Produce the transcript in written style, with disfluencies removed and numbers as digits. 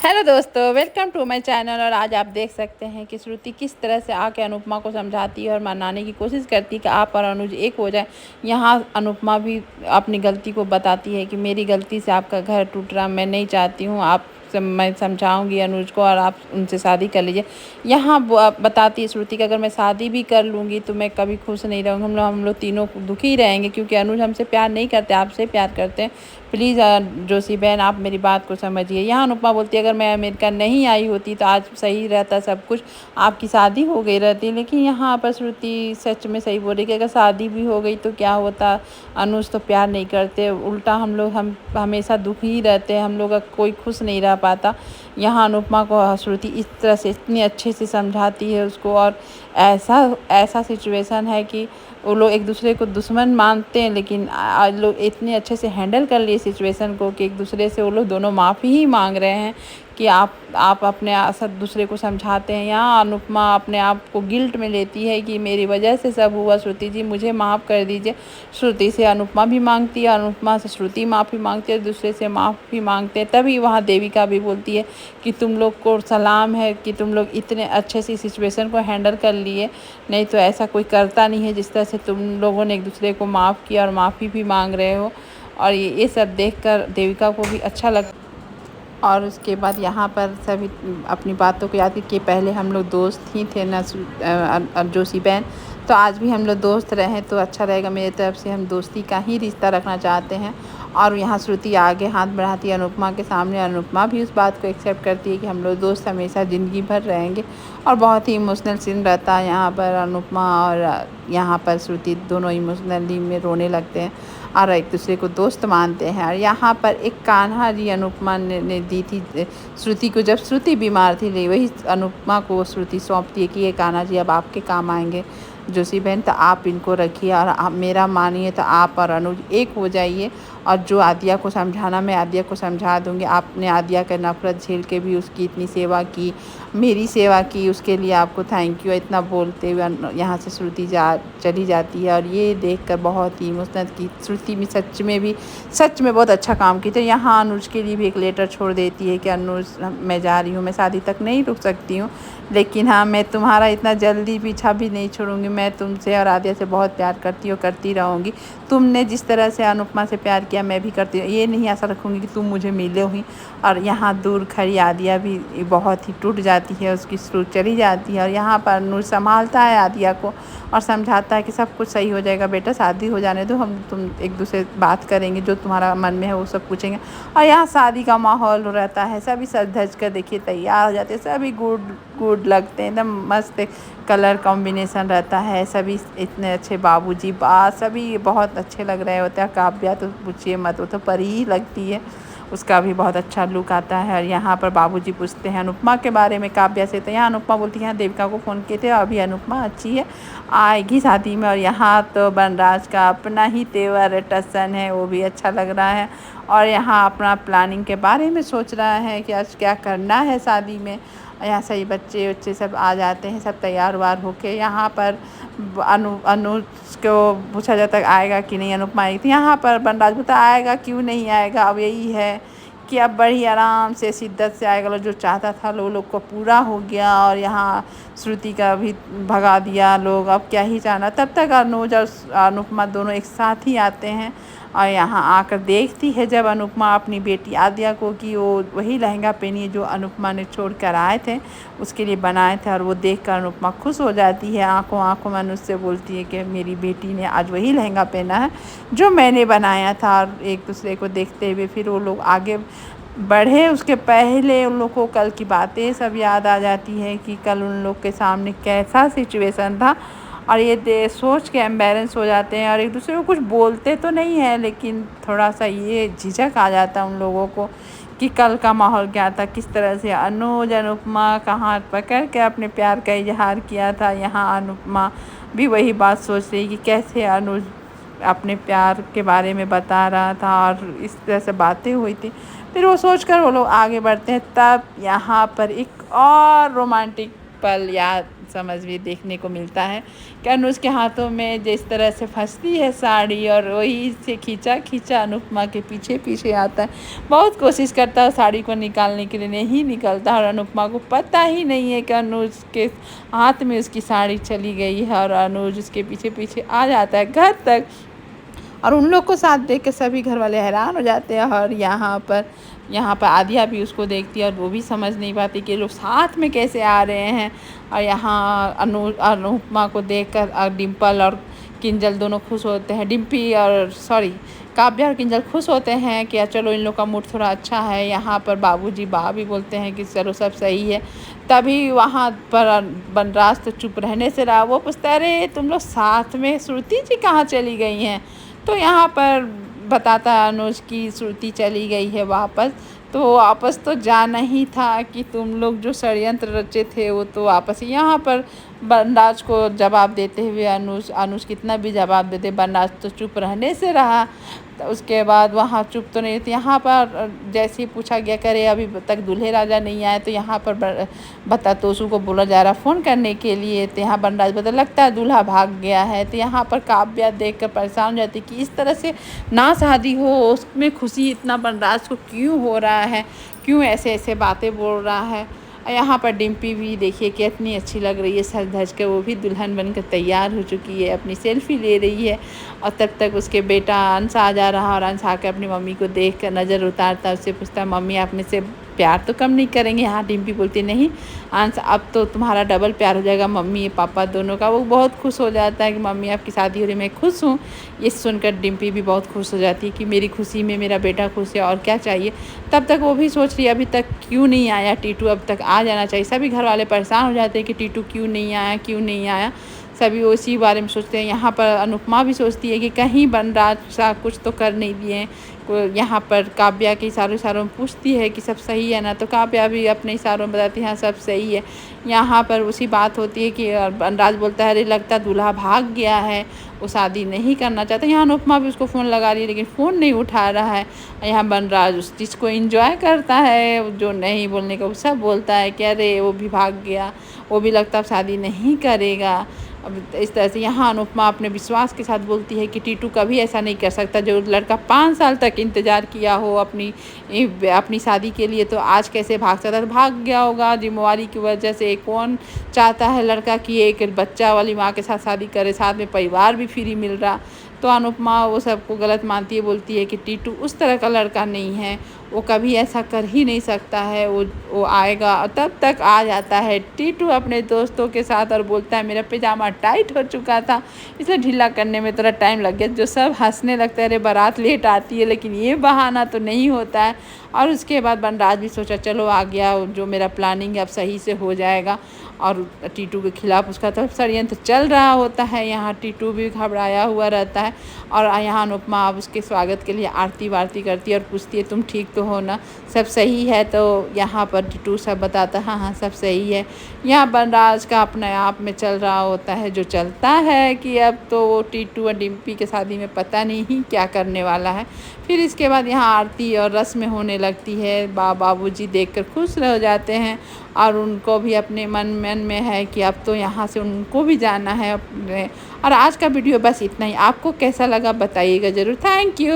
Hello दोस्तों, welcome to my channel. और आज आप देख सकते हैं कि श्रुति किस तरह से आके अनुपमा को समझाती है और मनाने की कोशिश करती है कि आप और अनुज एक हो जाए। यहाँ अनुपमा भी अपनी गलती को बताती है कि मेरी गलती से आपका घर टूट रहा, मैं नहीं चाहती हूँ, मैं समझाऊंगी अनुज को और आप उनसे शादी कर लीजिए। यहाँ बताती है श्रुति कि अगर मैं शादी भी कर लूँगी तो मैं कभी खुश नहीं रहूँगी, हम लोग तीनों दुखी रहेंगे, क्योंकि अनुज हमसे प्यार नहीं करते, आपसे प्यार करते हैं। प्लीज़ जोशी बहन, आप मेरी बात को समझिए। यहाँ अनुपमा बोलती है अगर मैं अमेरिका नहीं आई होती तो आज सही रहता सब कुछ, आपकी शादी हो गई रहती। लेकिन यहाँ पर श्रुति सच में सही बोल रही कि अगर शादी भी हो गई तो क्या होता, अनुज तो प्यार नहीं करते, उल्टा हम हमेशा दुखी ही रहते हैं, हम लोग का कोई खुश नहीं रह पाता। यहाँ अनुपमा को श्रुति इस तरह से इतने अच्छे से समझाती है उसको, और ऐसा ऐसा सिचुएशन है कि वो लोग एक दूसरे को दुश्मन मानते हैं, लेकिन आज लोग इतने अच्छे से हैंडल कर लिए सिचुएशन को कि एक दूसरे से वो लोग दोनों माफ़ी ही मांग रहे हैं कि आप अपने सब दूसरे को समझाते हैं। यहाँ अनुपमा अपने आप को गिल्ट में लेती है कि मेरी वजह से सब हुआ, श्रुति जी मुझे माफ़ कर दीजिए। श्रुति से अनुपमा भी मांगती है, अनुपमा से श्रुति माफ़ी मांगती है, दूसरे से माफ़ी मांगते हैं। तभी वहाँ देविका भी बोलती है कि तुम लोग को सलाम है कि तुम लोग इतने अच्छे से सिचुएशन को हैंडल कर लिए, नहीं तो ऐसा कोई करता नहीं है जिस तरह से तुम लोगों ने एक दूसरे को माफ़ किया और माफ़ी भी मांग रहे हो। और ये सब देखकर देविका को भी अच्छा लगा। और उसके बाद यहाँ पर सभी अपनी बातों को याद कि पहले हम लोग दोस्त ही थे ना जोशी बहन, तो आज भी हम लोग दोस्त रहें तो अच्छा रहेगा। मेरी तरफ से हम दोस्ती का ही रिश्ता रखना चाहते हैं। और यहाँ श्रुति आगे हाथ बढ़ाती है अनुपमा के सामने, अनुपमा भी उस बात को एक्सेप्ट करती है कि हम लोग दोस्त हमेशा ज़िंदगी भर रहेंगे। और बहुत ही इमोशनल सीन रहता है यहाँ पर, अनुपमा और यहाँ पर श्रुति दोनों इमोशनली में रोने लगते हैं और एक दूसरे को दोस्त मानते हैं। और यहाँ पर एक कान्हा जी अनुपमा ने दी थी श्रुति को, जब श्रुति बीमार थी, वही अनुपमा को श्रुति सौंपती है कि ये कान्हा जी अब आपके काम आएंगे जोशी बहन, तो आप इनको रखिए और आप मेरा मानिए, तो आप और अनुज एक हो जाइए। और जो आदिया को समझाना मैं आदिया को समझा दूँगी। आपने आदिया का नफ़रत झेल के भी उसकी इतनी सेवा की, मेरी सेवा की, उसके लिए आपको थैंक यू। इतना बोलते हुए यहाँ से श्रुति चली जाती है। और ये देखकर बहुत ही इमोशनल की श्रुति भी सच में बहुत अच्छा काम की। तो यहाँ अनुज के लिए भी एक लेटर छोड़ देती है कि अनुज मैं जा रही हूँ, मैं शादी तक नहीं रुक सकती हूँ, लेकिन हाँ मैं तुम्हारा इतना जल्दी पीछा भी नहीं छोड़ूंगी। मैं तुमसे और आदिया से बहुत प्यार करती हूँ, करती रहूँगी। तुमने जिस तरह से अनुपमा से प्यार किया मैं भी करती हूँ, ये नहीं आशा रखूँगी कि तुम मुझे मिले ही। और यहाँ दूर खड़ी आदिया भी बहुत ही टूट जाती है, उसकी सुर चली जाती है। और यहाँ पर अनुज संभालता है आदिया को और समझाता है कि सब कुछ सही हो जाएगा बेटा, शादी हो जाने दो, तुम एक दूसरे बात करेंगे, जो तुम्हारा मन में है वो सब पूछेंगे। और यहाँ शादी का माहौल रहता है, सभी सज धज कर देखिए तैयार हो जाते हैं, सभी गुड लगते हैं, एकदम मस्त कलर कॉम्बिनेशन रहता है, सभी इतने अच्छे बाबूजी सभी बहुत अच्छे लग रहे होते हैं। काव्या तो पूछिए मत, वो तो परी ही लगती है, उसका भी बहुत अच्छा लुक आता है। और यहाँ पर बाबूजी पूछते हैं अनुपमा के बारे में काव्या से, तो यहाँ अनुपमा बोलती है यहाँ देविका को फ़ोन किए थे, अभी अनुपमा अच्छी है, आएगी शादी में। और यहाँ तो बनराज का अपना ही तेवर टसन है, वो भी अच्छा लग रहा है। और यहाँ अपना प्लानिंग के बारे में सोच रहा है कि आज क्या करना है शादी में। यहाँ सही बच्चे सब आ जाते हैं, सब तैयार वार होके। यहाँ पर अनुज को पूछा जाता है आएगा कि नहीं, अनुपमा आई थी। यहाँ पर बनराज बोलता आएगा क्यों नहीं आएगा, अब यही है कि अब बड़ी आराम से शिद्दत से आएगा, जो चाहता था लोग को पूरा हो गया। और यहाँ श्रुति का भी भगा दिया लोग, अब क्या ही चाहना। तब तक अनुज और अनुपमा दोनों एक साथ ही आते हैं। और यहाँ आकर देखती है जब अनुपमा अपनी बेटी आदिया को कि वो वही लहंगा पहनी है जो अनुपमा ने छोड़ कर आए थे, उसके लिए बनाए थे। और वो देखकर अनुपमा खुश हो जाती है, आंखों में अनुज से बोलती है कि मेरी बेटी ने आज वही लहंगा पहना है जो मैंने बनाया था। और एक दूसरे को देखते हुए फिर वो लोग आगे बढ़े। उसके पहले उन लोग को कल की बातें सब याद आ जाती है कि कल उन लोग के सामने कैसा सिचुएशन था। और ये सोच के एम्बैरेंस हो जाते हैं और एक दूसरे को कुछ बोलते तो नहीं है, लेकिन थोड़ा सा ये झिझक आ जाता है उन लोगों को कि कल का माहौल क्या था, किस तरह से अनुज अनुपमा का हाथ पकड़ के अपने प्यार का इजहार किया था। यहाँ अनुपमा भी वही बात सोच रही कि कैसे अनुज अपने प्यार के बारे में बता रहा था और इस तरह से बातें हुई थी। फिर वो सोचकर वो लोग आगे बढ़ते हैं। तब यहाँ पर एक और रोमांटिक पल याद समझ भी देखने को मिलता है कि अनुज के हाथों में जिस तरह से फंसती है साड़ी और वही से खींचा खींचा अनुपमा के पीछे पीछे आता है। बहुत कोशिश करता है साड़ी को निकालने के लिए, नहीं निकलता और अनुपमा को पता ही नहीं है कि अनुज के हाथ में उसकी साड़ी चली गई है और अनुज उसके पीछे पीछे आ जाता है घर तक। और उन लोग को साथ देख के सभी घर वाले हैरान हो जाते हैं और यहाँ पर आदिया भी उसको देखती है और वो भी समझ नहीं पाती कि लोग साथ में कैसे आ रहे हैं। और यहाँ अनुपमा को देखकर डिम्पल और किंजल दोनों खुश होते हैं। काव्या और किंजल खुश होते हैं कि चलो इन लोग का मूड थोड़ा अच्छा है। यहाँ पर बाबूजी भी बोलते हैं कि चलो सब सही है। तभी वहाँ पर बनराज तो चुप रहने से रहा। वो पूछता है अरे तुम लोग साथ में, श्रुति जी कहाँ चली गई हैं? तो यहाँ पर बताता है अनुज की श्रुति चली गई है वापस। तो वापस तो जाना ही था कि तुम लोग जो षड्यंत्र रचे थे वो तो वापस। यहाँ पर बनराज को जवाब देते हुए अनुज कितना भी जवाब देते, बनराज तो चुप रहने से रहा। तो उसके बाद वहाँ चुप तो नहीं थी। यहाँ पर जैसे ही पूछा गया करे अभी तक दूल्हे राजा नहीं आए, तो यहाँ पर बता तोसू को बोला जा रहा फ़ोन करने के लिए। तो यहाँ बनराज बता लगता है दूल्हा भाग गया है। तो यहाँ पर काव्या देखकर परेशान हो जाती कि इस तरह से ना शादी हो उसमें खुशी इतना बनराज को क्यों हो रहा है, क्यों ऐसे ऐसे बातें बोल रहा है। यहाँ पर डिम्पी भी देखिए कितनी अच्छी लग रही है सज धज के, वो भी दुल्हन बनकर तैयार हो चुकी है, अपनी सेल्फी ले रही है। और तब तक उसके बेटा अंश आ जा रहा और अंश आकर अपनी मम्मी को देख कर नज़र उतारता, उससे पूछता मम्मी आप में से प्यार तो कम नहीं करेंगे? यहाँ डिम्पी बोलती नहीं अंश अब तो तुम्हारा डबल प्यार हो जाएगा मम्मी पापा दोनों का। वो बहुत खुश हो जाता है कि मम्मी आपकी शादी हो रही, मैं खुश हूँ। ये सुनकर डिम्पी भी बहुत खुश हो जाती है कि मेरी खुशी में मेरा बेटा खुश है और क्या चाहिए। तब तक वो भी सोच रही है अभी तक क्यों नहीं आया टीटू, अब तक आ जाना चाहिए। सभी घर वाले परेशान हो जाते हैं कि टीटू क्यों नहीं आया, क्यों नहीं आया, सभी उसी बारे में सोचते हैं। यहाँ पर अनुपमा भी सोचती है कि कहीं बनराज सा कुछ तो कर नहीं दिए। यहाँ पर काव्या के इशारों में पूछती है कि सब सही है ना, तो काव्या भी अपने इशारों में बताती है हाँ सब सही है। यहाँ पर उसी बात होती है कि बनराज बोलता है अरे लगता दूल्हा भाग गया है, वो शादी नहीं करना चाहता। यहाँ अनुपमा भी उसको फ़ोन लगा रही है लेकिन फ़ोन नहीं उठा रहा है। यहाँ बनराज उस चीज़ को एंजॉय करता है, जो नहीं बोलने का वो सब बोलता है कि अरे वो भी भाग गया, वो भी लगता अब शादी नहीं करेगा। अब इस तरह से यहाँ अनुपमा अपने विश्वास के साथ बोलती है कि टीटू कभी ऐसा नहीं कर सकता। जो लड़का 5 साल तक इंतज़ार किया हो अपनी शादी के लिए, तो आज कैसे भाग सकता? तो भाग गया होगा जिम्मेवारी की वजह से। कौन चाहता है लड़का कि एक बच्चा वाली माँ के साथ शादी करे, साथ में परिवार भी फ्री मिल रहा। तो अनुपमा वो सबको गलत मानती है, बोलती है कि टीटू उस तरह का लड़का नहीं है, वो कभी ऐसा कर ही नहीं सकता है। वो आएगा और तब तक आ जाता है टीटू अपने दोस्तों के साथ और बोलता है मेरा पैजामा टाइट हो चुका था इसलिए ढीला करने में थोड़ा टाइम लग गया। जो सब हंसने लगता है अरे बारात लेट आती है, लेकिन ये बहाना तो नहीं होता है। और उसके बाद बनराज भी सोचा चलो आ गया, जो मेरा प्लानिंग है अब सही से हो जाएगा। और टीटू के खिलाफ उसका तो षड्यंत्र चल रहा होता है। यहाँ टीटू भी घबराया हुआ रहता है और यहाँ अनुपमा अब उसके स्वागत के लिए आरती वारती करती है और पूछती है तुम ठीक तो हो ना, सब सही है? तो यहाँ पर टीटू सब बताता है हाँ हाँ सब सही है। यहाँ बनराज का अपने आप में चल रहा होता है जो चलता है कि अब तो वो टीटू और डिम्पी के शादी में पता नहीं क्या करने वाला है। फिर इसके बाद यहाँ आरती और रस्म होने लगती है। बाबूजी देखकर खुश रह जाते हैं और उनको भी अपने मन में है कि अब तो यहाँ से उनको भी जाना है अपने। और आज का वीडियो बस इतना ही। आपको कैसा लगा बताइएगा ज़रूर। Thank you.